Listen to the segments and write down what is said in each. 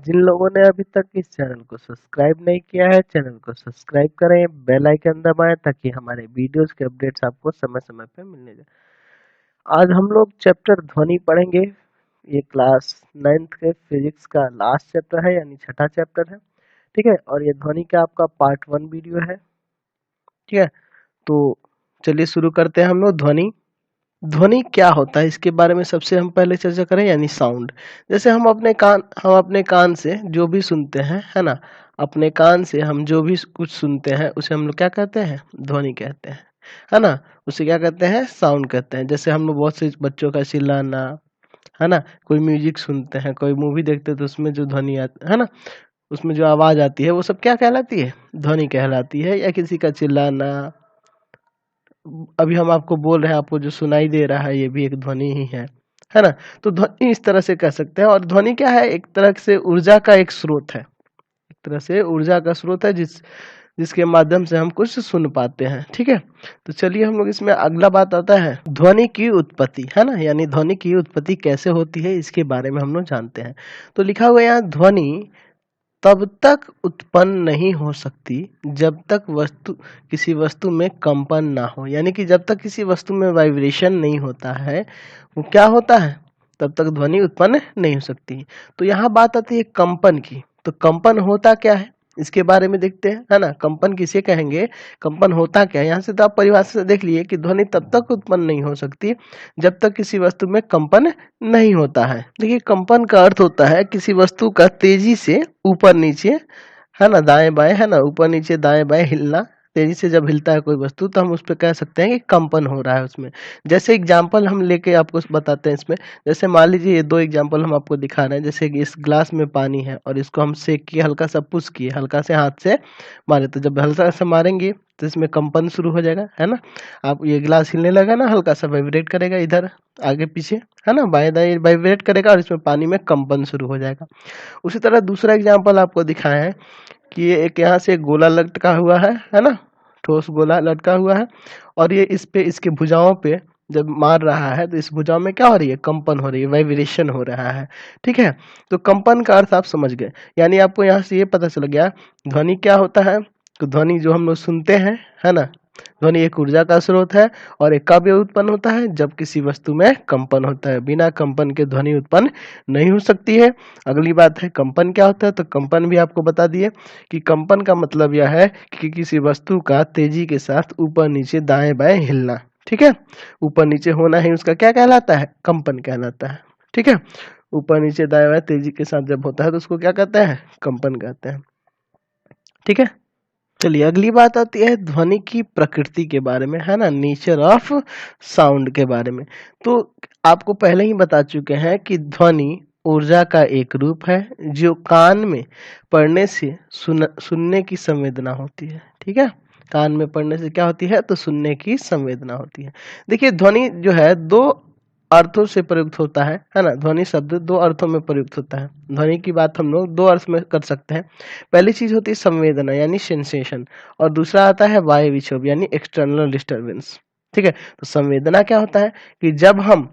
जिन लोगों ने अभी तक इस चैनल को सब्सक्राइब नहीं किया है, चैनल को सब्सक्राइब करें, बेल आइकन दबाएं ताकि हमारे वीडियोस के अपडेट्स आपको समय समय पर मिलने जाए। आज हम लोग चैप्टर ध्वनि पढ़ेंगे। ये क्लास 9th के फिजिक्स का लास्ट चैप्टर है, यानी छठा चैप्टर है। ठीक है, और ये ध्वनि का आपका पार्ट 1 वीडियो है। ठीक है, तो चलिए शुरू करते हैं हम लोग। ध्वनि ध्वनि क्या होता है इसके बारे में सबसे हम पहले चर्चा करें, यानी साउंड। जैसे हम अपने कान से जो भी सुनते हैं, है ना, अपने कान से हम जो भी कुछ सुनते हैं उसे हम लोग क्या कहते हैं, ध्वनि कहते हैं, है ना। उसे क्या कहते हैं, साउंड कहते हैं। जैसे हम लोग बहुत से बच्चों का चिल्लाना, है ना, कोई म्यूजिक सुनते हैं, कोई मूवी देखते हैं तो उसमें जो ध्वनि आती है ना, उसमें जो आवाज आती है वो सब क्या कहलाती है, ध्वनि कहलाती है। या किसी का चिल्लाना, अभी हम आपको बोल रहे हैं, आपको जो सुनाई दे रहा है ये भी एक ध्वनि ही है ना। तो ध्वनि इस तरह से कह सकते हैं। और ध्वनि क्या है, एक तरह से ऊर्जा का एक स्रोत है, एक तरह से ऊर्जा का स्रोत है जिसके माध्यम से हम कुछ सुन पाते हैं। ठीक है, तो चलिए हम लोग इसमें अगला बात आता है ध्वनि की उत्पत्ति, है ना, यानी ध्वनि की उत्पत्ति कैसे होती है इसके बारे में हम लोग जानते हैं। तो लिखा हुआ है यहाँ, ध्वनि तब तक उत्पन्न नहीं हो सकती जब तक किसी वस्तु में कंपन ना हो। यानी कि जब तक किसी वस्तु में वाइब्रेशन नहीं होता है, वो क्या होता है, तब तक ध्वनि उत्पन्न नहीं हो सकती। तो यहाँ बात आती है कंपन की। तो कंपन होता क्या है इसके बारे में देखते हैं, है ना। कंपन किसे कहेंगे, कंपन होता क्या है, यहाँ से तो आप परिभाषा से देख लिए कि ध्वनि तब तक उत्पन्न नहीं हो सकती जब तक किसी वस्तु में कंपन नहीं होता है। देखिए, कंपन का अर्थ होता है किसी वस्तु का तेजी से ऊपर नीचे, है ना, दाएं बाएं, है ना, ऊपर नीचे दाएं बाएं हिलना। तेजी से जब हिलता है कोई वस्तु तो हम उस पर कह सकते हैं कि कंपन हो रहा है उसमें। जैसे एग्जाम्पल हम लेके आपको बताते हैं इसमें। जैसे मान लीजिए ये दो एग्जाम्पल हम आपको दिखा रहे हैं। जैसे कि इस ग्लास में पानी है और इसको हम सेक किए, हल्का सा पुश किए, हल्का से हाथ से मारे, तो जब हल्का से मारेंगे तो इसमें कंपन शुरू हो जाएगा, है ना। आप ये ग्लास हिलने लगा ना, हल्का सा वाइब्रेट करेगा इधर आगे पीछे, है ना, बाएं दाएं वाइब्रेट करेगा और इसमें पानी में कंपन शुरू हो जाएगा। उसी तरह दूसरा एग्जाम्पल आपको दिखाया है कि ये एक यहाँ से गोला लटका हुआ है ना, ठोस गोला लटका हुआ है, और ये इस पे इसके भुजाओं पे जब मार रहा है तो इस भुजाओं में क्या हो रही है, कंपन हो रही है, वाइब्रेशन हो रहा है। ठीक है, तो कंपन का अर्थ आप समझ गए। यानी आपको यहाँ से ये पता चल गया ध्वनि क्या होता है। तो ध्वनि जो हम लोग सुनते हैं, है ना, ध्वनि एक ऊर्जा का स्रोत है। और एक कब उत्पन्न होता है, जब किसी वस्तु में कंपन होता है। बिना कंपन के ध्वनि उत्पन्न नहीं हो सकती है। अगली बात है कंपन क्या होता है। तो कंपन भी आपको बता दिए कि कंपन का मतलब यह है कि किसी वस्तु का तेजी के साथ ऊपर नीचे दाएं बाएं हिलना। ठीक है, ऊपर नीचे होना ही उसका क्या कहलाता है, कंपन कहलाता है। ठीक है, ऊपर नीचे दाएं बाएं तेजी के साथ जब होता है तो उसको क्या कहते हैं, कंपन कहते हैं। ठीक है, चलिए अगली बात आती है ध्वनि की प्रकृति के बारे में, है ना, नेचर ऑफ साउंड के बारे में। तो आपको पहले ही बता चुके हैं कि ध्वनि ऊर्जा का एक रूप है जो कान में पड़ने से सुनने की संवेदना होती है। ठीक है, कान में पड़ने से क्या होती है, तो सुनने की संवेदना होती है। देखिए, ध्वनि जो है दो अर्थों से प्रयुक्त होता है ना। ध्वनि शब्द दो अर्थों में प्रयुक्त होता है। ध्वनि की बात हम लोग दो अर्थ में कर सकते हैं। पहली चीज होती है संवेदना, यानी सेंसेशन, और दूसरा आता है वायु विक्षोभ, यानी एक्सटर्नल डिस्टरबेंस। ठीक है, तो संवेदना क्या होता है कि जब हम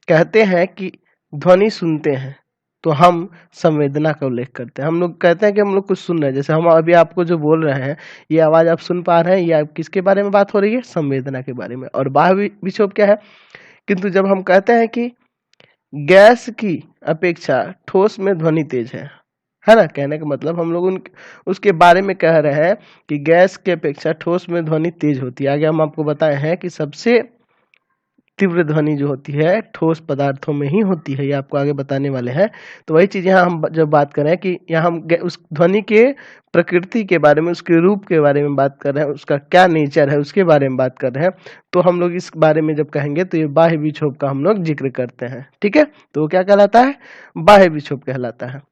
कहते हैं कि ध्वनि सुनते हैं तो हम संवेदना का उल्लेख करते हैं। हम लोग कहते हैं कि हम लोग कुछ सुन रहे हैं। जैसे हम अभी आपको जो बोल रहे हैं, ये आवाज आप सुन पा रहे हैं, ये किसके बारे में बात हो रही है, संवेदना के बारे में। और वायु विक्षोभ क्या है, किंतु जब हम कहते हैं कि गैस की अपेक्षा ठोस में ध्वनि तेज है ना, कहने का मतलब हम लोग उसके बारे में कह रहे हैं कि गैस की अपेक्षा ठोस में ध्वनि तेज होती है। आगे हम आपको बताए हैं कि सबसे तीव्र ध्वनि जो होती है ठोस पदार्थों में ही होती है, ये आपको आगे बताने वाले हैं। तो वही चीज यहाँ हम जब बात कर रहे हैं कि यहाँ हम उस ध्वनि के प्रकृति के बारे में, उसके रूप के बारे में बात कर रहे हैं, उसका क्या नेचर है उसके बारे में बात कर रहे हैं, तो हम लोग इस बारे में जब कहेंगे तो ये बाह्य विक्षोभ का हम लोग जिक्र करते हैं। ठीक है, तो वो क्या कहलाता है, बाह्य विक्षोभ कहलाता है।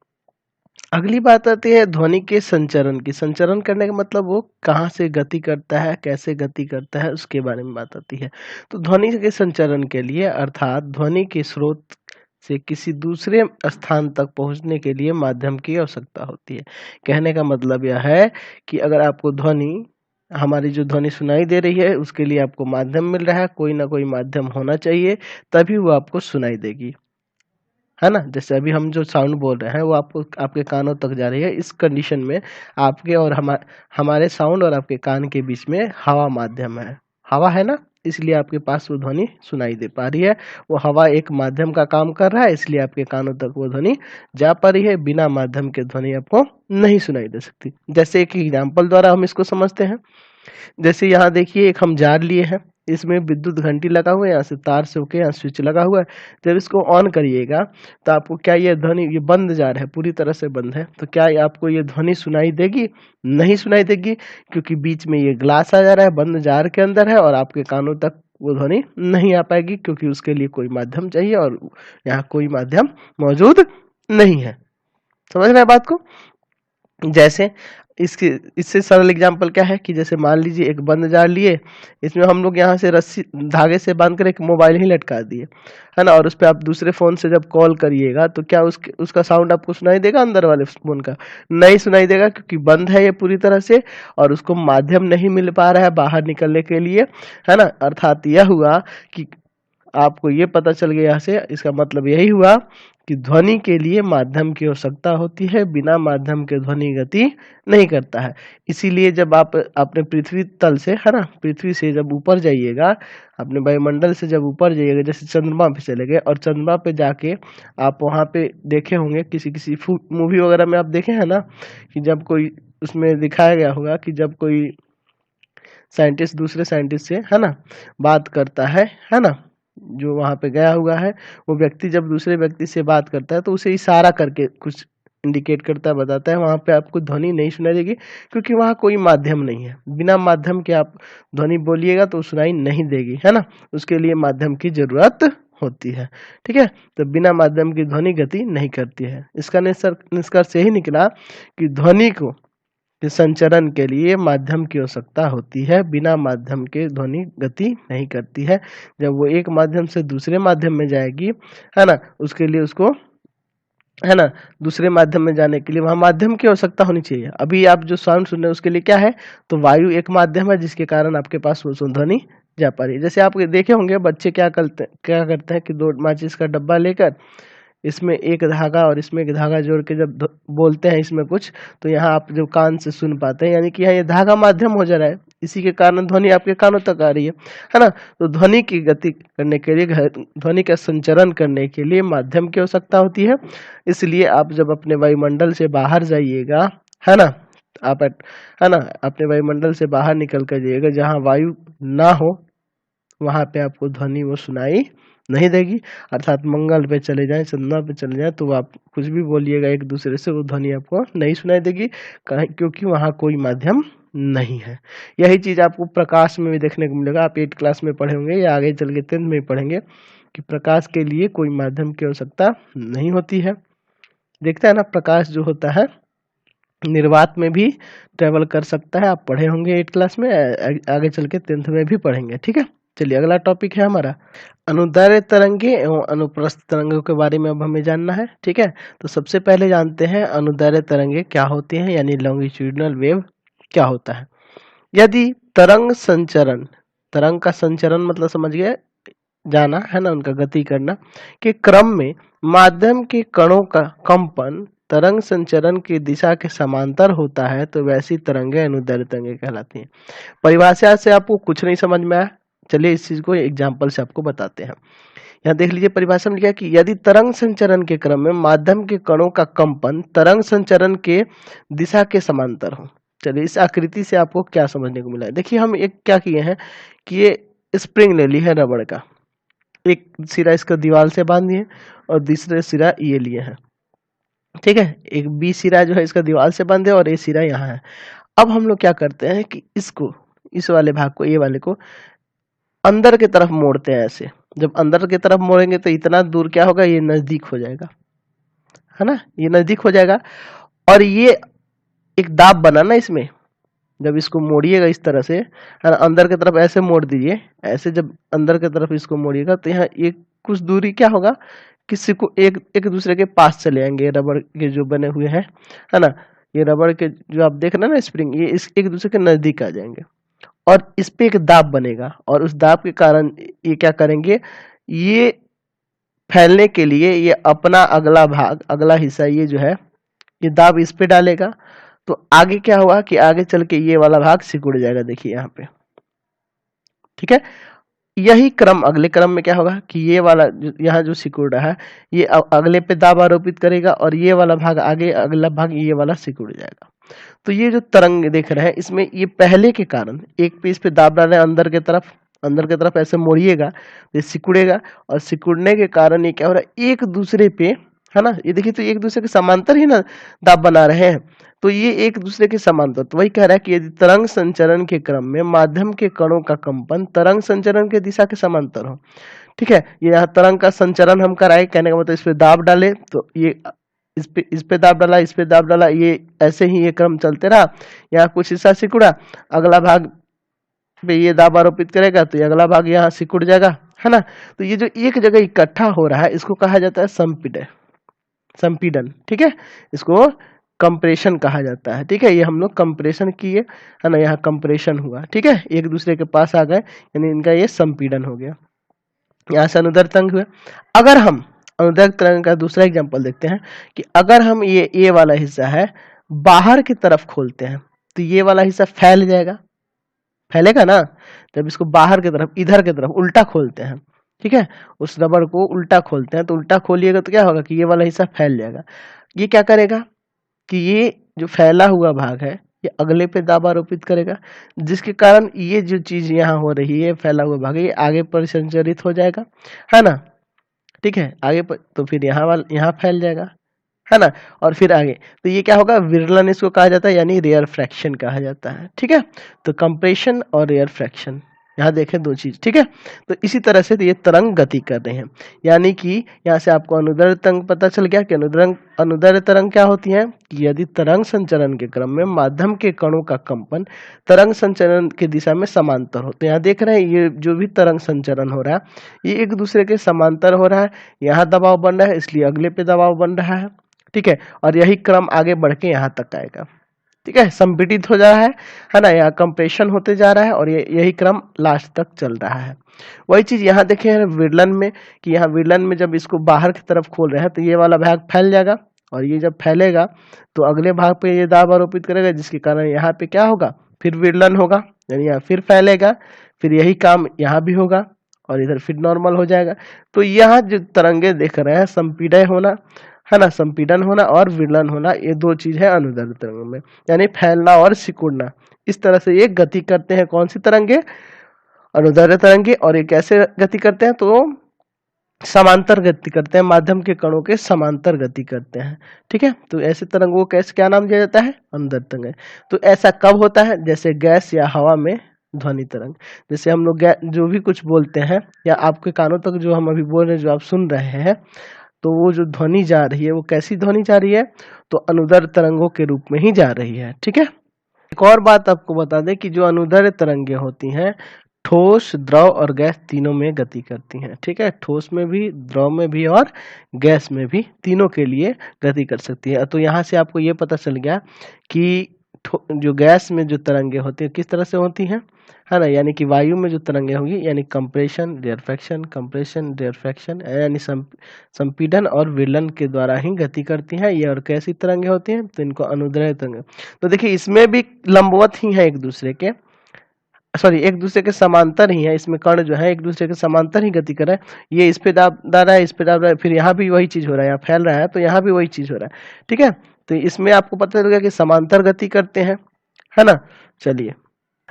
अगली बात आती है ध्वनि के संचरण की। संचरण करने का मतलब वो कहाँ से गति करता है, कैसे गति करता है, उसके बारे में बात आती है। तो ध्वनि के संचरण के लिए, अर्थात ध्वनि के स्रोत से किसी दूसरे स्थान तक पहुंचने के लिए माध्यम की आवश्यकता होती है। कहने का मतलब यह है कि अगर आपको ध्वनि, हमारी जो ध्वनि सुनाई दे रही है, उसके लिए आपको माध्यम मिल रहा है, कोई ना कोई माध्यम होना चाहिए, तभी वो आपको सुनाई देगी, है ना। जैसे अभी हम जो साउंड बोल रहे हैं वो आपको आपके कानों तक जा रही है। इस कंडीशन में आपके और हमारे साउंड और आपके कान के बीच में हवा माध्यम है, हवा है ना, इसलिए आपके पास वो ध्वनि सुनाई दे पा रही है। वो हवा एक माध्यम का काम कर रहा है, इसलिए आपके कानों तक वो ध्वनि जा पा रही है। बिना माध्यम के ध्वनि आपको नहीं सुनाई दे सकती। जैसे एक एग्जाम्पल द्वारा हम इसको समझते हैं। जैसे यहाँ देखिए एक हम जार लिए हैं, इसमें विद्युत घंटी लगा हुआ है, यहाँ से तार से होके यहाँ स्विच लगा हुआ है। जब इसको ऑन करिएगा तो आपको क्या ये ध्वनि, ये बंद जार है, पूरी तरह से बंद है, तो क्या आपको ये ध्वनि सुनाई देगी? नहीं सुनाई देगी, क्योंकि बीच में ये ग्लास आ जा रहा है, बंद जार के अंदर है, और आपके कानों तक वो ध्वनि नहीं आ पाएगी, क्योंकि उसके लिए कोई माध्यम चाहिए और यहाँ कोई माध्यम मौजूद नहीं है। समझ रहे हैं बात को? जैसे इसके इससे सरल एग्जांपल क्या है कि जैसे मान लीजिए एक बंद जार लिए, इसमें हम लोग यहाँ से रस्सी धागे से बांध कर एक मोबाइल ही लटका दिए, है ना, और उस पर आप दूसरे फोन से जब कॉल करिएगा तो क्या उसका साउंड आपको सुनाई देगा? अंदर वाले फोन का नहीं सुनाई देगा, क्योंकि बंद है ये पूरी तरह से, और उसको माध्यम नहीं मिल पा रहा है बाहर निकलने के लिए, है ना। अर्थात यह हुआ कि आपको ये पता चल गया यहाँ से, इसका मतलब यही हुआ कि ध्वनि के लिए माध्यम की आवश्यकता होती है, बिना माध्यम के ध्वनि गति नहीं करता है। इसीलिए जब आप अपने पृथ्वी तल से, है ना, पृथ्वी से जब ऊपर जाइएगा, अपने वायुमंडल से जब ऊपर जाइएगा, जैसे चंद्रमा पे चले गए और चंद्रमा पे जाके आप वहाँ पे देखे होंगे, किसी किसी मूवी वगैरह में आप देखे हैं ना, कि जब कोई उसमें दिखाया गया होगा कि जब कोई साइंटिस्ट दूसरे साइंटिस्ट से, है ना, बात करता है ना, जो वहां पे गया हुआ है, वो व्यक्ति जब दूसरे व्यक्ति से बात करता है तो उसे इशारा करके कुछ इंडिकेट करता है, बताता है, वहां पे आपको ध्वनि नहीं सुनाई देगी, क्योंकि वहां कोई माध्यम नहीं है। बिना माध्यम के आप ध्वनि बोलिएगा तो सुनाई नहीं देगी, है ना, उसके लिए माध्यम की जरूरत होती है। ठीक है, तो बिना माध्यम की ध्वनि गति नहीं करती है। इसका निष्कर्ष यही निकला कि ध्वनि को संचरण के लिए माध्यम की आवश्यकता होती है, बिना माध्यम के ध्वनि गति नहीं करती है। जब वो एक माध्यम से दूसरे माध्यम में जाएगी, है ना, उसके लिए उसको, है ना, दूसरे माध्यम में जाने के लिए वहां माध्यम की आवश्यकता होनी चाहिए। अभी आप जो साउंड सुन रहे हैं उसके लिए क्या है? तो वायु एक माध्यम है, जिसके कारण आपके पास वो ध्वनि जा पा रही है। जैसे आप देखे होंगे बच्चे क्या करते हैं कि 2 माचिस का डब्बा लेकर इसमें एक धागा और इसमें एक धागा जोड़ के जब बोलते हैं इसमें कुछ, तो यहाँ आप जो कान से सुन पाते हैं, यानी कि यहाँ ये धागा माध्यम हो जा रहा है, इसी के कारण ध्वनि आपके कानों तक आ रही है ना। तो ध्वनि की गति करने के लिए, ध्वनि का संचरण करने के लिए माध्यम की आवश्यकता होती है। इसलिए आप जब अपने वायुमंडल से बाहर जाइएगा, है ना, है ना, अपने वायुमंडल से बाहर निकल कर जाइएगा, जहाँ वायु ना हो वहां पे आपको ध्वनि वो सुनाई नहीं देगी। अर्थात मंगल पे चले जाएं, चंद्रमा पे चले जाएं, तो आप कुछ भी बोलिएगा एक दूसरे से, वो ध्वनि आपको नहीं सुनाई देगी, क्योंकि वहां कोई माध्यम नहीं है। यही चीज आपको प्रकाश में भी देखने को मिलेगा। आप 8 क्लास में पढ़े होंगे या आगे चल के 10th में पढ़ेंगे कि प्रकाश के लिए कोई माध्यम की आवश्यकता नहीं होती है। देखते हैं ना, प्रकाश जो होता है निर्वात में भी ट्रेवल कर सकता है। आप पढ़े होंगे 8 क्लास में, आगे चल के 10th में भी पढ़ेंगे। ठीक है, चलिए अगला टॉपिक है हमारा अनुदैर्ध्य तरंगे एवं अनुप्रस्थ तरंगों के बारे में अब हमें जानना है। ठीक है, तो सबसे पहले जानते हैं अनुदैर्ध्य तरंगे क्या होती हैं, यानी लॉन्गिट्यूडिनल वेव क्या होता है। यदि तरंग संचरण, तरंग का संचरण मतलब समझ गए, जाना, है ना, उनका गति करना के क्रम में माध्यम के कणों का कंपन तरंग संचरण की दिशा के समांतर होता है, तो वैसी तरंगे अनुदैर्ध्य तरंगे कहलाती हैं। परिभाषा से आपको कुछ नहीं समझ में आया, चलिए इस चीज को एग्जाम्पल से आपको बताते हैं। यहाँ देख लीजिए, परिभाषा में लिखा है कि यदि तरंग संचरण के क्रम में माध्यम के कणों का कंपन तरंग संचरण के दिशा के समांतर हो। चलिए इस आकृति से आपको क्या समझने को मिला है। देखिए हम एक क्या किए हैं कि ये स्प्रिंग ले ली है रबड़ का, एक सिरा इसका दीवार से बांध दिए और दूसरे सिरा ये लिए हैं। ठीक है, एक बी सिरा जो है इसका दीवार से बंद है और ये सिरा यहाँ है। अब हम लोग क्या करते हैं कि इसको, इस वाले भाग को, ये वाले को अंदर की तरफ मोड़ते हैं ऐसे। जब अंदर की तरफ मोड़ेंगे तो इतना दूर क्या होगा, ये नजदीक हो जाएगा, है ना, ये नजदीक हो जाएगा। और ये एक दाब बना ना इसमें, जब इसको मोड़िएगा इस तरह से, है ना, अंदर की तरफ ऐसे मोड़ दीजिए, ऐसे जब अंदर की तरफ इसको मोड़िएगा तो यहाँ एक कुछ दूरी क्या होगा, किसी को एक एक दूसरे के पास चले आएंगे। रबड़ के जो बने हुए हैं, है ना, ये रबड़ के जो आप देख रहे हैं ना स्प्रिंग, ये इस एक दूसरे के नजदीक आ जाएंगे और इस पे एक दाब बनेगा, और उस दाब के कारण ये क्या करेंगे, ये फैलने के लिए ये अपना अगला भाग, अगला हिस्सा ये जो है ये दाब इस पे डालेगा, तो आगे क्या हुआ कि आगे चल के ये वाला भाग सिकुड़ जाएगा, देखिए यहाँ पे, ठीक है। यही क्रम अगले क्रम में क्या होगा कि ये वाला यहाँ जो सिकुड़ रहा है ये अगले पे दाब आरोपित करेगा और ये वाला भाग आगे, अगला भाग ये वाला सिकुड़ जाएगा। तो ये जो तरंग देख रहे हैं इसमें ये पहले के कारण एक पे इस पे दाब डाल रहे हैं अंदर की तरफ ऐसे मोड़िएगा तो ये सिकुड़ेगा, और सिकुड़ने के कारण ये क्या हो रहा है एक दूसरे पे, है ना, ये देखिए तो एक दूसरे के समांतर ही ना दाब बना रहे हैं, तो ये एक दूसरे के समांतर, तो वही कह रहा है कि यदि तरंग संचरण के क्रम में माध्यम के कणों का कंपन तरंग संचरण के दिशा के समांतर हो, ठीक है, ये यहाँ तरंग का संचरण हम कराए, कहने का मतलब इस पे दाब डाले तो ये इस पे दाब डाला, इस पे दाब डाला, ये ऐसे ही ये क्रम चलते रहा, यहाँ कुछ हिस्सा सिकुड़ा, अगला भाग पे ये दाब आरोपित करेगा तो ये अगला भाग यहाँ सिकुड़ जाएगा, है ना। तो ये जो एक जगह इकट्ठा हो रहा है इसको कहा जाता है संपीडन, ठीक है, इसको कंप्रेशन कहा जाता है, ठीक है, ये हम लोग कंप्रेशन किए, है ना, यहाँ कंप्रेशन हुआ, ठीक है, एक दूसरे के पास आ गए, यानी इनका ये संपीडन हो गया। यहाँ से अनुदैर्ध्य तरंग हुए। अगर हम अनुदैर्ध्य तरंग का दूसरा एग्जांपल देखते हैं कि अगर हम ये वाला हिस्सा है बाहर की तरफ खोलते हैं तो ये वाला हिस्सा फैल जाएगा, फैलेगा ना, जब इसको बाहर की तरफ इधर की तरफ उल्टा खोलते हैं, ठीक है, उस रबड़ को उल्टा खोलते हैं तो उल्टा खोलिएगा तो क्या होगा कि ये वाला हिस्सा फैल जाएगा। ये क्या करेगा कि ये जो फैला हुआ भाग है ये अगले पे दाब आरोपित करेगा, जिसके कारण ये जो चीज यहाँ हो रही है फैला हुआ भाग है ये आगे पर संचरित हो जाएगा, है ना, ठीक है, आगे पर तो फिर यहाँ फैल जाएगा, है ना, और फिर आगे तो ये क्या होगा विरलन इसको कहा जाता है, यानी रेयर फ्रैक्शन कहा जाता है, ठीक है। तो कंप्रेशन और रेयर फ्रैक्शन यहाँ देखें दो चीज, ठीक है। तो इसी तरह से ये तरंग गति कर रहे हैं, यानी कि यहाँ से आपको अनुदैर्ध्य तरंग पता चल गया कि अनुदैर्ध्य तरंग क्या होती है कि यदि तरंग संचरण के क्रम में माध्यम के कणों का कंपन तरंग संचरण की दिशा में समांतर हो, तो यहाँ देख रहे हैं ये जो भी तरंग संचरण हो रहा है ये एक दूसरे के समांतर हो रहा है, यहाँ दबाव बन रहा है इसलिए अगले पे दबाव बन रहा है, ठीक है, और यही क्रम आगे बढ़ के यहाँ तक आएगा, ठीक है, संपीड़ित हो जा रहा है ना, यहाँ कंप्रेशन होते जा रहा है और यही क्रम लास्ट तक चल रहा है। वही चीज यहाँ देखे विरलन में कि यहाँ विरलन में जब इसको बाहर की तरफ खोल रहे हैं तो ये वाला भाग फैल जाएगा और ये जब फैलेगा तो अगले भाग पे ये दाब आरोपित करेगा, जिसके कारण यहाँ पे क्या होगा फिर विरलन होगा, यानी यहाँ फिर फैलेगा, फिर यही काम यहाँ भी होगा और इधर फिर नॉर्मल हो जाएगा। तो यहाँ जो तरंगे देख रहे हैं संपीड़य होना, है ना, संपीड़न होना और विरलन होना, ये दो चीज है अनुदैर्ध्य तरंगों में, यानी फैलना और सिकुड़ना, इस तरह से ये गति करते हैं। कौन सी तरंगे? अनुदैर्ध्य तरंगे। और ये कैसे गति करते हैं? तो समांतर गति करते हैं, माध्यम के कणों के समांतर गति करते हैं, ठीक है। तो ऐसे तरंगों को कैसे क्या नाम दिया जाता है? अनुदैर्ध्य तरंग। तो ऐसा कब होता है? जैसे गैस या हवा में ध्वनि तरंग, जैसे हम लोग जो भी कुछ बोलते हैं या आपके कानों तक जो हम अभी बोल रहे हैं, जो आप सुन रहे हैं, तो वो जो ध्वनि जा रही है वो कैसी ध्वनि जा रही है? तो अनुदैर्ध्य तरंगों के रूप में ही जा रही है, ठीक है। एक और बात आपको बता दें कि जो अनुदैर्ध्य तरंगें होती हैं ठोस, द्रव और गैस तीनों में गति करती हैं, ठीक है, ठोस में भी, द्रव में भी और गैस में भी, तीनों के लिए गति कर सकती है। तो यहाँ से आपको ये पता चल गया कि जो गैस में जो तरंगे होती है किस तरह से होती हैं, है ना, यानी कि वायु में जो तरंगे होंगी यानी कंप्रेशन, रेयरफैक्शन, कंप्रेशन, रेयरफैक्शन, यानी संपीड़न और विरलन के द्वारा ही गति करती हैं ये। और कैसी तरंगे होती हैं? तो इनको अनुदैर्ध्य तरंगे। तो देखिए इसमें भी लंबवत ही है एक दूसरे के, सॉरी एक दूसरे के समांतर ही है, इसमें कण जो है एक दूसरे के समांतर ही गति कर रहा है। ये इस पे दाब डाल रहा है, इस पे दाब रहा है, फिर यहाँ भी वही चीज हो रहा है, यहाँ फैल रहा है तो यहाँ भी वही चीज हो रहा है, ठीक है। तो इसमें आपको पता चल गया कि समांतर गति करते हैं, है ना। चलिए,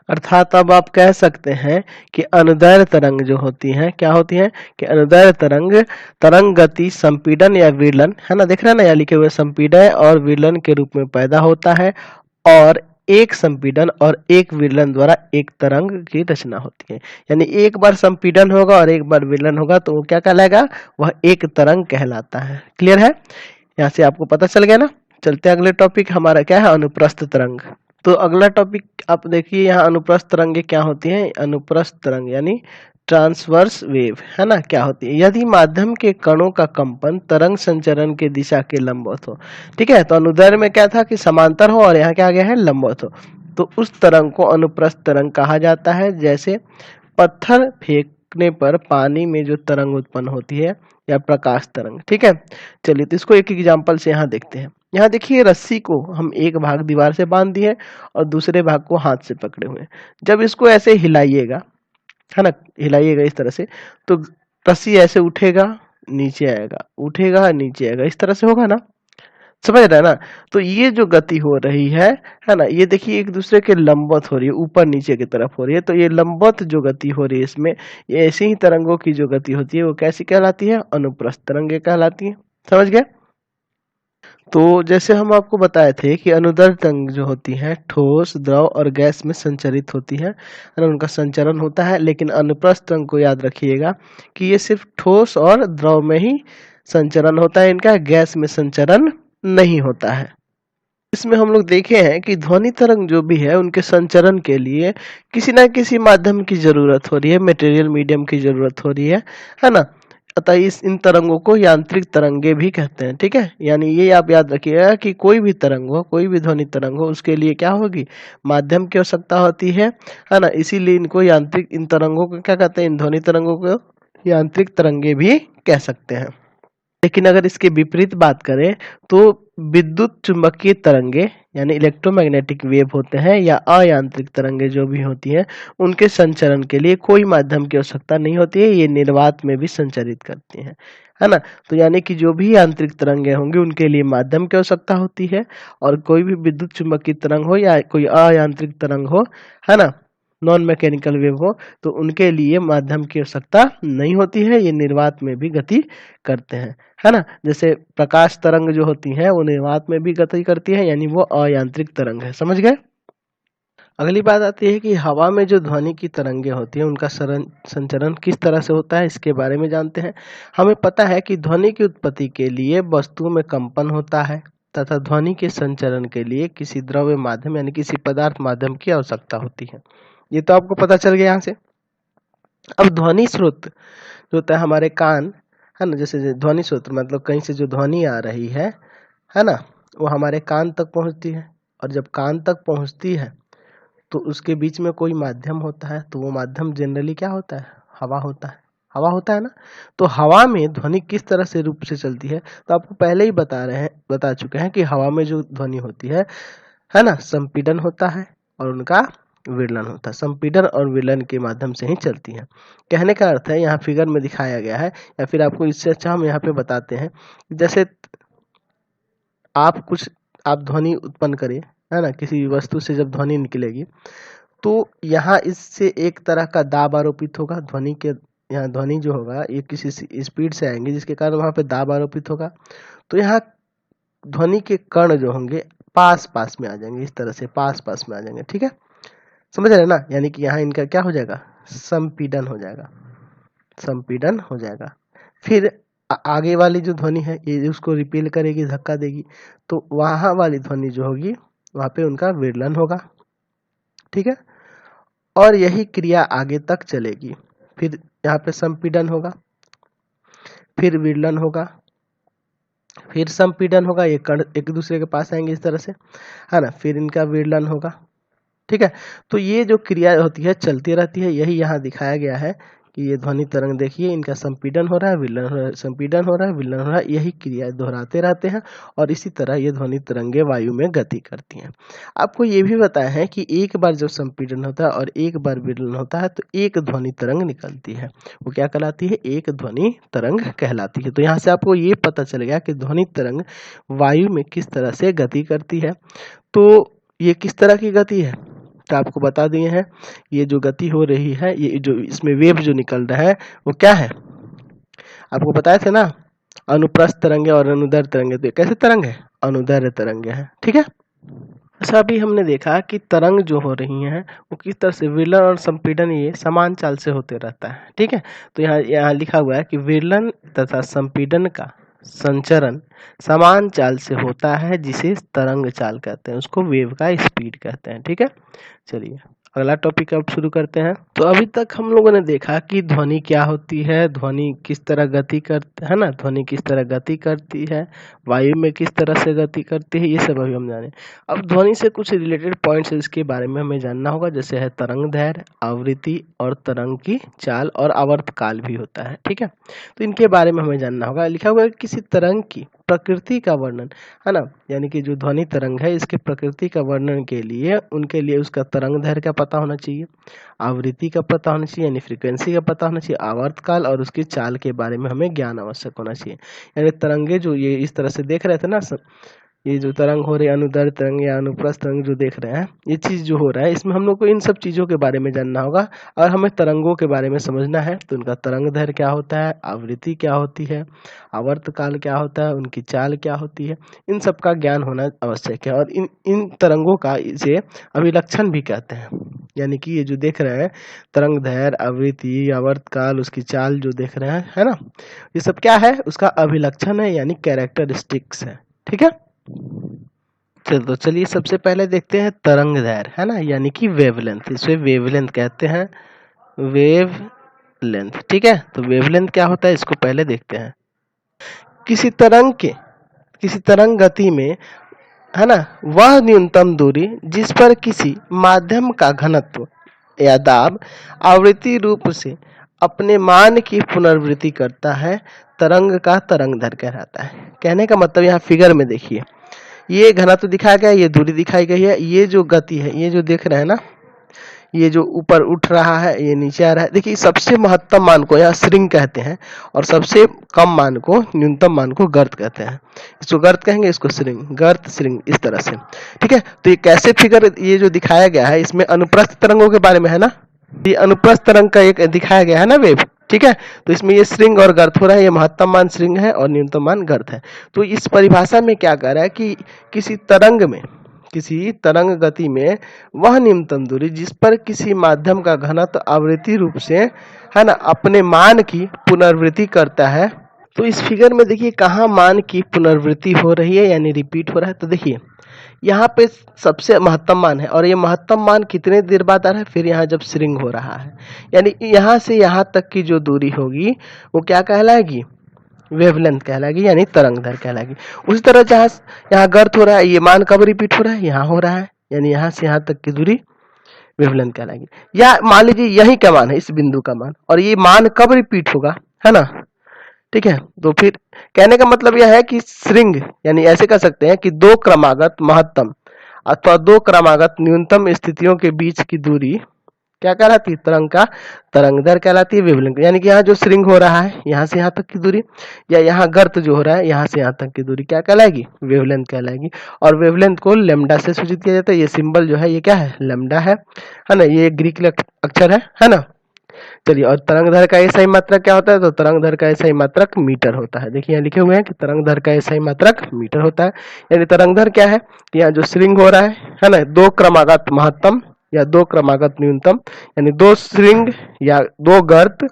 अर्थात अब आप कह सकते हैं कि अनुदैर्ध्य तरंग जो होती हैं क्या होती हैं कि अनुदैर्ध्य तरंग गति संपीड़न या विरलन, है ना, देख रहे हैं ना यहाँ लिखे हुए, संपीड़न और विरलन के रूप में पैदा होता है और एक संपीड़न और एक विरलन द्वारा एक तरंग की रचना होती है। यानी एक बार संपीड़न होगा और एक बार विरलन होगा तो वो क्या कहलाएगा? वह एक तरंग कहलाता है। क्लियर है? यहाँ से आपको पता चल गया ना। चलते हैं अगले टॉपिक, हमारा क्या है? अनुप्रस्थ तरंग। तो अगला टॉपिक आप देखिए यहाँ अनुप्रस्थ तरंगे क्या होती हैं। अनुप्रस्थ तरंग यानी ट्रांसवर्स वेव, है ना, क्या होती है? यदि माध्यम के कणों का कंपन तरंग संचरण के दिशा के लंबवत हो, ठीक है। तो अनुदैर्ध्य में क्या था कि समांतर हो और यहाँ क्या आ गया है? लंबवत हो, तो उस तरंग को अनुप्रस्थ तरंग कहा जाता है। जैसे पत्थर फेंक रुकने पर पानी में जो तरंग उत्पन्न होती है या प्रकाश तरंग। ठीक है, चलिए तो इसको एक एग्जांपल से यहाँ देखते हैं। यहाँ देखिए रस्सी को हम एक भाग दीवार से बांध दिए और दूसरे भाग को हाथ से पकड़े हुए हैं। जब इसको ऐसे हिलाइएगा, है ना, हिलाइएगा इस तरह से, तो रस्सी ऐसे उठेगा नीचे आएगा, उठेगा नीचे आएगा, इस तरह से होगा ना, समझ रहे हैं ना। तो ये जो गति हो रही है ना, ये देखिए एक दूसरे के लंबवत हो रही है, ऊपर नीचे की तरफ हो रही है। तो ये लंबवत जो गति हो रही है इसमें, ये ऐसी ही तरंगों की जो गति होती है वो कैसी कहलाती है? अनुप्रस्थ तरंगे कहलाती है। समझ गए? तो जैसे हम आपको बताए थे कि अनुदैर्ध्य तरंग जो होती है ठोस, द्रव और गैस में संचरित होती है ना, उनका संचरण होता है। लेकिन अनुप्रस्थ तरंग को याद रखिएगा कि ये सिर्फ ठोस और द्रव में ही संचरण होता है, इनका गैस में संचरण नहीं होता है। इसमें हम लोग देखे हैं कि ध्वनि तरंग जो भी है उनके संचरण के लिए किसी ना किसी माध्यम की जरूरत हो रही है, मटेरियल मीडियम की जरूरत हो रही है ना। अतः इन तरंगों को यांत्रिक तरंगे भी कहते हैं। ठीक है, यानी ये आप याद रखिएगा कि कोई भी तरंग हो, कोई भी ध्वनि तरंग हो, उसके लिए क्या होगी? माध्यम की आवश्यकता होती है ना। इसीलिए इनको यांत्रिक, इन तरंगों को क्या कहते हैं? इन ध्वनि तरंगों को यांत्रिक तरंगे भी कह सकते हैं। लेकिन अगर इसके विपरीत बात करें तो विद्युत चुंबकीय तरंगे यानी इलेक्ट्रोमैग्नेटिक वेव होते हैं या अयांत्रिक तरंगे जो भी होती हैं, उनके संचरण के लिए कोई माध्यम की आवश्यकता नहीं होती है, ये निर्वात में भी संचरित करती हैं, है ना। तो यानी कि जो भी यांत्रिक तरंगे होंगी उनके लिए माध्यम की आवश्यकता होती है, और कोई भी विद्युत चुंबकीय तरंग हो या कोई अयांत्रिक तरंग हो, है ना, नॉन मैकेनिकल वेव हो, तो उनके लिए माध्यम की आवश्यकता नहीं होती है, ये निर्वात में भी गति करते हैं, है ना। जैसे प्रकाश तरंग जो होती है वो निर्वात में भी गति करती है, यानी वो अयांत्रिक तरंग है। समझ गए? अगली बात आती है कि हवा में जो ध्वनि की तरंगे होती है उनका संचरण किस तरह से होता है, इसके बारे में जानते हैं। हमें पता है कि ध्वनि की उत्पत्ति के लिए वस्तुओं में कंपन होता है तथा ध्वनि के संचरण के लिए किसी द्रव्य माध्यम यानी किसी पदार्थ माध्यम की आवश्यकता होती है। ये तो आपको पता चल गया यहाँ से। अब ध्वनि स्रोत जो होता है हमारे कान, है ना, जैसे ध्वनि स्रोत मतलब कहीं से जो ध्वनि आ रही है ना, वो हमारे कान तक पहुंचती है, और जब कान तक पहुंचती है तो उसके बीच में कोई माध्यम होता है, तो वो माध्यम जनरली क्या होता है? हवा होता है। हवा होता है ना। तो हवा में ध्वनि किस तरह से रूप से चलती है, तो आपको पहले ही बता चुके हैं कि हवा में जो ध्वनि होती है ना, संपीड़न होता है और उनका विरलन होता है। संपीड़न और विरलन के माध्यम से ही चलती है। कहने का अर्थ है, यहाँ फिगर में दिखाया गया है, या फिर आपको इससे अच्छा हम यहाँ पे बताते हैं, जैसे आप ध्वनि उत्पन्न करें, है ना, किसी वस्तु से जब ध्वनि निकलेगी तो यहाँ इससे एक तरह का दाब आरोपित होगा। ध्वनि के यहाँ ध्वनि जो होगा ये किसी स्पीड से आएंगे जिसके कारण वहां पे दाब आरोपित होगा। तो यहाँ ध्वनि के कण जो होंगे पास पास में आ जाएंगे, इस तरह से पास पास में आ जाएंगे। ठीक है, समझ रहे हैं ना। यानी कि यहाँ इनका क्या हो जाएगा? संपीड़न हो जाएगा, संपीड़न हो जाएगा। फिर आगे वाली जो ध्वनि है ये उसको रिपेल करेगी, धक्का देगी, तो वहां वाली ध्वनि जो होगी वहां पे उनका विरलन होगा। ठीक है, और यही क्रिया आगे तक चलेगी। फिर यहाँ पे संपीड़न होगा, फिर विरलन होगा, फिर संपीड़न होगा, ये कण एक दूसरे के पास आएंगे इस तरह से, है ना, फिर इनका विरलन होगा। ठीक है, तो ये जो क्रिया होती है चलती रहती है। यही यहाँ दिखाया गया है कि ये ध्वनि तरंग देखिए, इनका संपीड़न हो रहा है, विललन हो रहा है, संपीड़न हो रहा है, विललन हो रहा है, यही क्रिया दोहराते रहते हैं, और इसी तरह ये ध्वनि तरंगे वायु में गति करती हैं। आपको ये भी बताया है कि एक बार जब संपीड़न होता है और एक बार विललन होता है तो एक ध्वनि तरंग निकलती है, वो क्या कहलाती है? एक ध्वनि तरंग कहलाती है। तो यहाँ से आपको ये पता चल गया कि ध्वनि तरंग वायु में किस तरह से गति करती है। तो ये किस तरह की गति है, तो आपको बता दिए हैं। ये जो गति हो रही है, ये जो इसमें वेव जो निकल रहा है वो क्या है, आपको बताए थे ना, अनुप्रस्थ तरंगे और अनुदैर्ध्य तरंगे। तो कैसे तरंग है? अनुदैर्ध्य तरंगे है। ठीक है, अच्छा अभी हमने देखा कि तरंग जो हो रही हैं वो किस तरह से विरलन और संपीड़न ये समान चाल से होते रहता है। ठीक है, तो यहाँ लिखा हुआ है कि विरलन तथा संपीड़न का संचरण समान चाल से होता है जिसे तरंग चाल कहते हैं, उसको वेव का स्पीड कहते हैं। ठीक है, चलिए अगला टॉपिक अब शुरू करते हैं। तो अभी तक हम लोगों ने देखा कि ध्वनि क्या होती है, ध्वनि किस तरह गति करती है ना, ध्वनि किस तरह गति करती है, वायु में किस तरह से गति करती है, ये सब अभी हम जाने। अब ध्वनि से कुछ रिलेटेड पॉइंट्स इसके बारे में हमें जानना होगा, जैसे है तरंग दैर्घ्य, आवृत्ति और तरंग की चाल और आवर्त काल भी होता है। ठीक है, तो इनके बारे में हमें जानना होगा। लिखा हुआ है किसी तरंग की प्रकृति का वर्णन, है ना, यानी कि जो ध्वनि तरंग है इसके प्रकृति का वर्णन के लिए उनके लिए उसका तरंग दैर्घ्य का पता होना चाहिए, आवृत्ति का पता होना चाहिए यानी फ्रीक्वेंसी का पता होना चाहिए, आवर्त काल और उसकी चाल के बारे में हमें ज्ञान आवश्यक होना चाहिए। यानी तरंगे जो ये इस तरह से देख रहे थे ना, ये जो तरंग हो रही है, अनुदैर्घ्य तरंग या अनुप्रस्थ तरंग जो देख रहे हैं, ये चीज जो हो रहा है इसमें हम लोग को इन सब चीजों के बारे में जानना होगा और हमें तरंगों के बारे में समझना है। तो उनका तरंग दैर्घ्य क्या होता है, आवृत्ति क्या होती है, आवर्त काल क्या होता है, उनकी चाल क्या होती है, इन सब का ज्ञान होना आवश्यक है। और इन तरंगों का इसे अभिलक्षण भी कहते हैं, यानी कि ये जो देख रहे हैं तरंग दैर्घ्य, आवृत्ति, आवर्त काल, उसकी चाल जो देख रहे हैं, है ना, ये सब क्या है, उसका अभिलक्षण है यानी कैरेक्टरिस्टिक्स है। ठीक है, तो चलिए सबसे पहले देखते हैं तरंग दैर्घ्य, है ना, यानी कि वेवलेंथ, इसे वेवलेंथ कहते हैं, वेवलेंथ। ठीक है, तो वेवलेंथ क्या होता है इसको पहले देखते हैं। किसी तरंग गति में, है ना, वह न्यूनतम दूरी जिस पर किसी माध्यम का घनत्व या दाब आवृत्ति रूप से अपने मान की पुनरावृत्ति करता है, तरंग का तरंग दैर्घ्य कहलाता है। कहने का मतलब यहाँ फिगर में देखिए, ये घनत्व दिखाया गया है, ये दूरी दिखाई गई है, ये जो गति है, ये जो देख रहे हैं ना, ये जो ऊपर उठ रहा है, ये नीचे आ रहा है। देखिए सबसे महत्तम मान को यहाँ श्रिंग कहते हैं और सबसे कम मान को, न्यूनतम मान को गर्त कहते हैं। इसको गर्त कहेंगे, इसको श्रिंग, गर्त श्रिंग, इस तरह से। ठीक है, तो ये कैसे फिगर ये जो दिखाया गया है इसमें अनुप्रस्थ तरंगों के बारे में है ना, ये अनुप्रस्थ तरंग का एक दिखाया गया है ना वेव। ठीक है, तो इसमें ये श्रिंग और गर्त हो रहा है, ये महत्तम मान श्रिंग है और न्यूनतम मान गर्त है। तो इस परिभाषा में क्या कह रहा है कि किसी तरंग गति में वह न्यूनतम दूरी जिस पर किसी माध्यम का घनत्व आवृत्ति रूप से, है ना, अपने मान की पुनरावृत्ति करता है। तो इस फिगर में देखिए कहाँ मान की पुनरावृत्ति हो रही है यानी रिपीट हो रहा है। तो देखिए यहाँ पे सबसे महत्तम मान है और ये महत्तम मान कितने देर बाद आ रहा है, फिर यहाँ जब श्रिंग हो रहा है, यानी यहाँ से यहाँ तक की जो दूरी होगी वो क्या कहलाएगी, वेवलेंथ कहलाएगी यानी तरंग दैर्घ्य कहलाएगी। उसी तरह जहाँ यहाँ गर्त हो रहा है, ये मान कब रिपीट हो रहा है, यहाँ हो रहा है, यानी यहाँ से यहाँ तक की दूरी वेवलेंथ कहलाएगी। या मान लीजिए यही का मान है, इस बिंदु का मान, और ये मान कब रिपीट होगा, है ना। ठीक है, तो फिर कहने का मतलब यह है कि श्रिंग, यानी ऐसे कह सकते हैं कि दो क्रमागत महत्तम अथवा दो क्रमागत न्यूनतम स्थितियों के बीच की दूरी क्या कहलाती है, तरंग का तरंग दैर्घ्य कहलाती है, वेवलेंथ। यानी कि यहाँ जो श्रिंग हो रहा है यहाँ से यहाँ तक की दूरी, या यहाँ गर्त जो हो रहा है यहाँ से यहाँ तक की दूरी क्या कहलाएगी, वेवलेंथ कहलाएगी। और वेवलेंथ को लैम्डा से सूचित किया जाता है। ये सिंबल जो है ये क्या है, लैम्डा है ना, ये ग्रीक अक्षर है ना। चलिए, और तरंग दैर्घ्य का SI मात्रक क्या होता है, तो तरंग दैर्घ्य का SI मात्रक मीटर होता है। देखिए यहाँ लिखे हुए हैं कि तरंग दैर्घ्य का SI मात्रक मीटर होता है। यानी तरंग दैर्घ्य क्या है, यहाँ जो श्रिंग हो रहा है ना, दो क्रमागत महत्तम या दो क्रमागत न्यूनतम, यानी दो श्रिंग या दो गर्त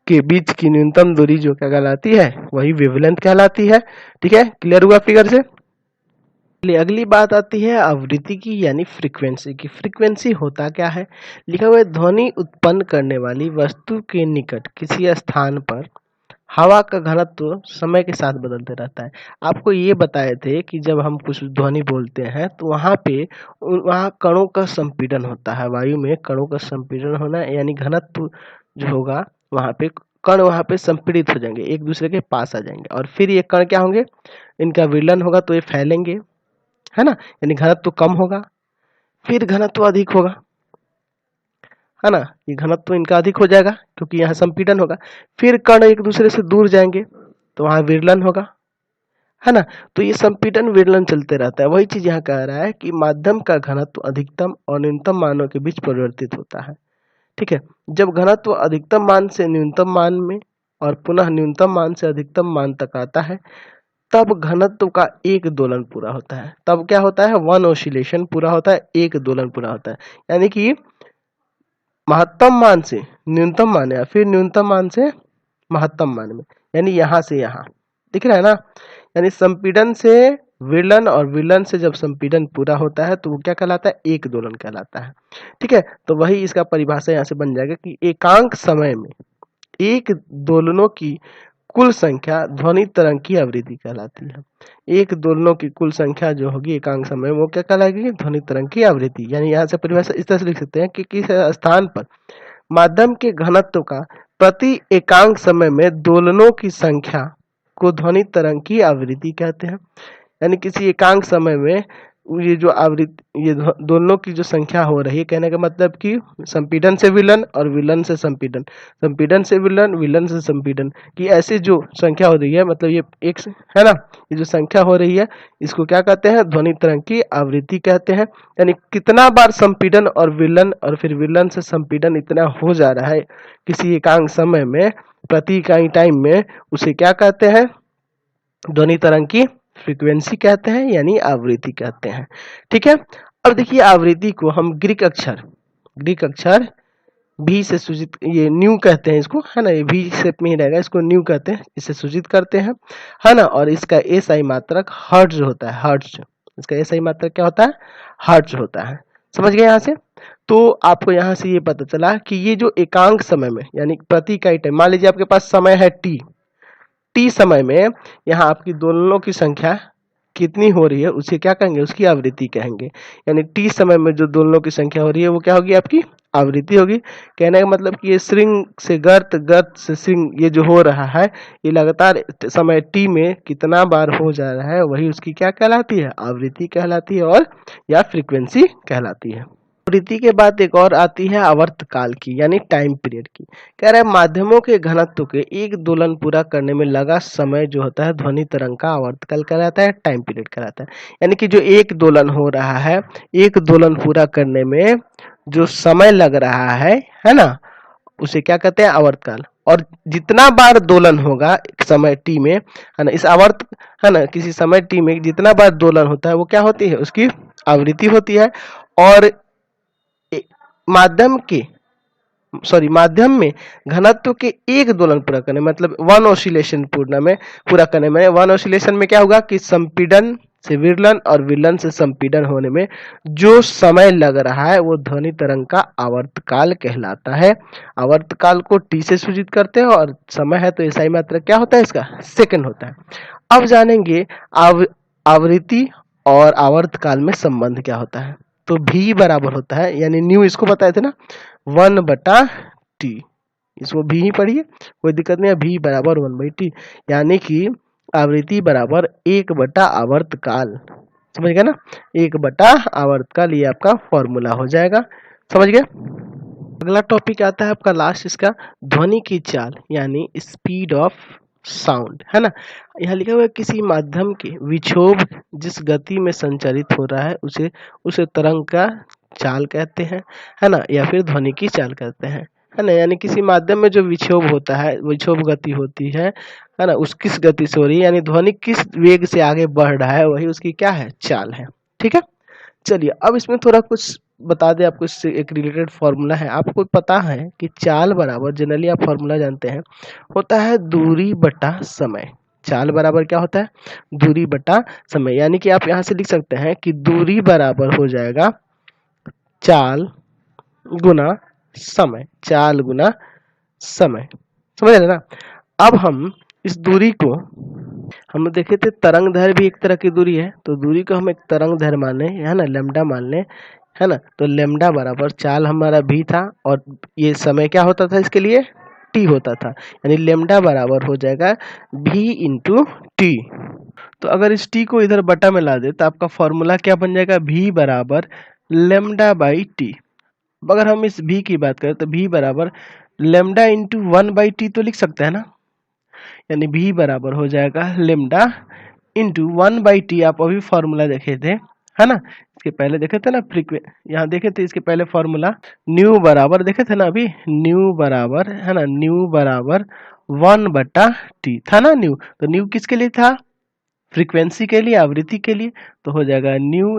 के बीच की न्यूनतम दूरी जो क्या कहलाती है, वही वेवलेंथ कहलाती है। ठीक है, क्लियर हुआ फिगर से। अगली बात आती है आवृत्ति की यानी फ्रीक्वेंसी की। फ्रीक्वेंसी होता क्या है, लिखा हुआ है ध्वनि उत्पन्न करने वाली वस्तु के निकट किसी स्थान पर हवा का घनत्व समय के साथ बदलते रहता है। आपको ये बताए थे कि जब हम कुछ ध्वनि बोलते हैं तो वहाँ कणों का संपीड़न होता है, वायु में कणों का संपीड़न होना यानी घनत्व जो होगा वहाँ पे कण वहाँ पे संपीड़ित हो जाएंगे, एक दूसरे के पास आ जाएंगे और फिर ये कण क्या होंगे, इनका विलयन होगा तो ये फैलेंगे, है ना, यानी घनत्व कम होगा, फिर घनत्व अधिक होगा, है ना, ये घनत्व इनका अधिक हो जाएगा क्योंकि यहाँ संपीड़न होगा, फिर कण एक दूसरे से दूर जाएंगे तो वहां विरलन होगा, है ना। तो ये संपीड़न विरलन चलते रहता है। वही चीज यहाँ कह रहा है कि माध्यम का घनत्व अधिकतम और न्यूनतम मानों के बीच परिवर्तित होता है। ठीक है, जब घनत्व अधिकतम मान से न्यूनतम मान में और पुनः न्यूनतम मान से अधिकतम मान तक आता है तब घनत्व का एक दोलन पूरा होता है। तब क्या होता है, वन ऑसिलेशन पूरा होता है, एक दोलन पूरा होता है। यानी कि महत्तम मान से न्यूनतम मान या फिर न्यूनतम मान से महत्तम मान में, यानी यहां से यहां दिख रहा है ना, यानी संपीड़न से विलन और विलन से जब संपीड़न पूरा होता है तो वो क्या कहलाता है, एक दोलन कहलाता है। ठीक है, तो वही इसका परिभाषा यहाँ से बन जाएगा कि एकांक समय में एक दोलनों की कुल संख्या ध्वनि तरंग की आवृत्ति कहलाती है। एक दोलनों की कुल संख्या जो होगी एकांक समय वो क्या कहलाएगी, ध्वनि तरंग की आवृत्ति। यानी यहाँ से परिभाषा इस तरह से लिख सकते हैं कि किस स्थान पर माध्यम के घनत्व का प्रति एकांक समय में दोलनों की संख्या को ध्वनि तरंग की आवृत्ति कहते हैं। यानी किसी एकांक समय में ये जो आवृत्ति, ये दोनों की जो संख्या हो रही है, कहने का मतलब कि संपीड़न से विलन और विलन से संपीड़न, संपीड़न से विलन, विलन से संपीड़न की ऐसी जो संख्या हो रही है, मतलब ये एक है ना, ये जो संख्या हो रही है इसको क्या कहते हैं, ध्वनि तरंग की आवृत्ति कहते हैं। यानी कितना बार संपीड़न और विलन और फिर विलन से संपीड़न इतना हो जा रहा है किसी एकांक समय में, प्रति इकाई टाइम में, उसे क्या कहते हैं, ध्वनि तरंग की फ्रीक्वेंसी कहते हैं, यानी आवृत्ति कहते हैं। ठीक है, अब देखिए आवृत्ति को हम ग्रीक अक्षर भी से सूचित, ये न्यू कहते हैं इसको, है ना, ये भी शेप में ही रहेगा, इसको न्यू कहते हैं, इसे सूचित करते हैं, है ना। और इसका एसआई मात्रक हर्ट्ज होता है, हर्ट्ज, इसका एसआई मात्रक क्या होता है, हर्ट्ज होता है। समझ गए यहाँ से? तो आपको यहाँ से ये पता चला कि ये जो एकांक समय में, यानी प्रति इकाई टाइम, मान लीजिए आपके पास समय है टी समय में यहाँ आपकी दोलनों की संख्या कितनी हो रही है उसे क्या कहेंगे, उसकी आवृत्ति कहेंगे। यानी टी समय में जो दोलनों की संख्या हो रही है वो क्या होगी, आपकी आवृत्ति होगी। कहने का मतलब कि ये श्रृंग से गर्त, गर्त से श्रृंग, ये जो हो रहा है ये लगातार समय टी में कितना बार हो जा रहा है, वही उसकी क्या कहलाती है, आवृत्ति कहलाती है, और या फ्रीक्वेंसी कहलाती है। आवृत्ति के बाद एक और आती है आवर्तकाल की, यानी टाइम पीरियड की। कह रहे हैं माध्यमों के घनत्व के एक दोलन पूरा करने में लगा समय जो होता है ध्वनि तरंग का आवर्तकाल कहलाता है, टाइम पीरियड कहलाता है। यानी कि जो एक दोलन हो रहा है, एक दोलन पूरा करने में जो समय लग रहा है ना, उसे क्या कहते हैं, आवर्तकाल। और जितना बार दोलन होगा समय टी में, है ना, इस आवर्त, है ना, किसी समय टी में जितना बार दोलन होता है वो क्या होती है, उसकी आवृत्ति होती है। और माध्यम में घनत्व के एक दोलन पूरा करने, मतलब वन ऑसिलेशन पूरा करने में, वन ऑसिलेशन में क्या होगा कि संपीड़न से विलन और विलन से संपीड़न होने में जो समय लग रहा है वो ध्वनि तरंग का आवर्तकाल कहलाता है। आवर्तकाल को टी से सूचित करते हैं और समय है तो एसआई मात्रक क्या होता है, इसका सेकंड होता है। अब जानेंगे आवृत्ति और आवर्तकाल में संबंध क्या होता है। तो भी बराबर होता है, यानी न्यू इसको बताए थे ना, 1/t, इसको भी ही पढ़िए, कोई दिक्कत नहीं है, भी बराबर 1/t, यानी कि आवृत्ति बराबर 1 आवर्तकाल। समझ गए ना, 1 आवर्तकाल, ये आपका फॉर्मूला हो जाएगा। समझ गए? अगला टॉपिक आता है आपका लास्ट, इसका ध्वनि की चाल, यानी स्पीड ऑफ साउंड, है ना। यहाँ लिखा हुआ है किसी माध्यम के विक्षोभ जिस गति में संचारित हो रहा है उसे तरंग का चाल कहते हैं, है ना, या फिर ध्वनि की चाल कहते हैं, है ना। यानी किसी माध्यम में जो विक्षोभ होता है, विक्षोभ गति होती है ना, उस किस गति से हो रही है, यानी ध्वनि किस वेग से आगे बढ़ रहा है, वही उसकी क्या है, चाल है। ठीक है, चलिए अब इसमें थोड़ा कुछ बता दें आपको, इससे एक रिलेटेड फॉर्मूला है। आपको पता है कि चाल बराबर, जनरली आप फॉर्मूला जानते हैं, होता है दूरी बटा समय। चाल बराबर क्या होता है, दूरी बटा समय। यानी कि आप यहाँ से लिख सकते हैं कि दूरी बराबर हो जाएगा चाल गुना समय, चाल गुना समय। समझ रहे ना। अब हम इस दूरी को, हम देखे थे तरंग दैर्घ्य भी एक तरह की दूरी है, तो दूरी को हम एक तरंग दैर्घ्य मान लें, है ना, लैम्डा मान लें, है ना। तो लैम्डा बराबर चाल हमारा भी था और ये समय क्या होता था इसके लिए, टी होता था, यानी लैम्डा बराबर हो जाएगा भी इंटू टी। तो अगर इस टी को इधर बटा में ला दे तो आपका फॉर्मूला क्या बन जाएगा, भी बराबर लैम्डा बाई टी। अगर हम इस भी की बात करें तो भी बराबर लैम्डा इंटू 1/t तो लिख सकते हैं ना, यानी भी बराबर हो जाएगा लैम्डा इंटू 1/t। आप अभी फॉर्मूला देखे थे, है ना, इसके पहले देखे थे ना, यहाँ देखे थे इसके पहले फॉर्मूला, न्यू बराबर देखे थे ना अभी, न्यू बराबर, है ना, न्यू बराबर 1/t था ना न्यू। तो न्यू किसके लिए था, फ्रीक्वेंसी के लिए, आवृत्ति के लिए, तो हो जाएगा न्यू,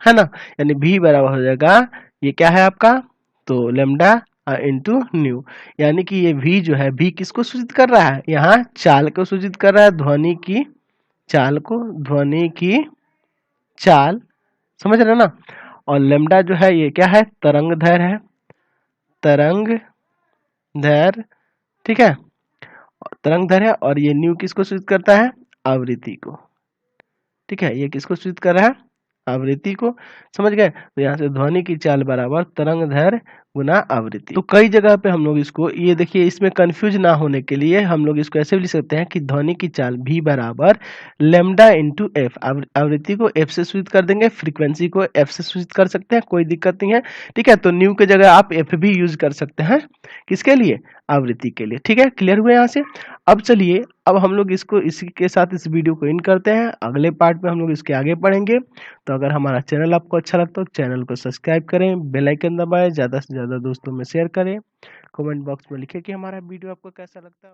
है ना, यानी भी बराबर हो जाएगा, ये क्या है आपका, तो लैम्डा इंटू न्यू। यानी कि ये भी जो है, भी किसको सूचित कर रहा है, यहाँ चाल को सूचित कर रहा है, ध्वनि की चाल को, ध्वनि की चाल, समझ रहे ना। और लेमडा जो है ये क्या है, तरंग दैर्ध्य है, तरंग दैर्ध्य, ठीक है, तरंग दैर्ध्य है। और ये न्यू किसको सूचित करता है, आवृत्ति को, ठीक है, ये किसको सूचित कर रहा है, आवृत्ति को, समझ गए। तो यहाँ से ध्वनि की चाल बराबर तरंग दैर्ध्य गुना आवृत्ति। तो कई जगह पे हम लोग इसको, ये देखिए इसमें कंफ्यूज ना होने के लिए हम लोग इसको ऐसे भी लिख सकते हैं कि ध्वनि की चाल v बराबर लेमडा इंटू एफ, आवृत्ति को f से सूचित कर देंगे, फ्रीक्वेंसी को f से सूचित कर सकते हैं, कोई दिक्कत नहीं है, ठीक है। तो न्यू के जगह आप f भी यूज कर सकते हैं, किसके लिए, आवृत्ति के लिए, ठीक है। क्लियर हुए यहाँ से। अब चलिए, अब हम लोग इसको इसी के साथ इस वीडियो को एंड करते हैं, अगले पार्ट में हम लोग इसके आगे पढ़ेंगे। तो अगर हमारा चैनल आपको अच्छा लगता है तो चैनल को सब्सक्राइब करें, बेल आइकन दबाएं, ज़्यादा से ज़्यादा दोस्तों में शेयर करें, कमेंट बॉक्स में लिखें कि हमारा वीडियो आपको कैसा लगता है।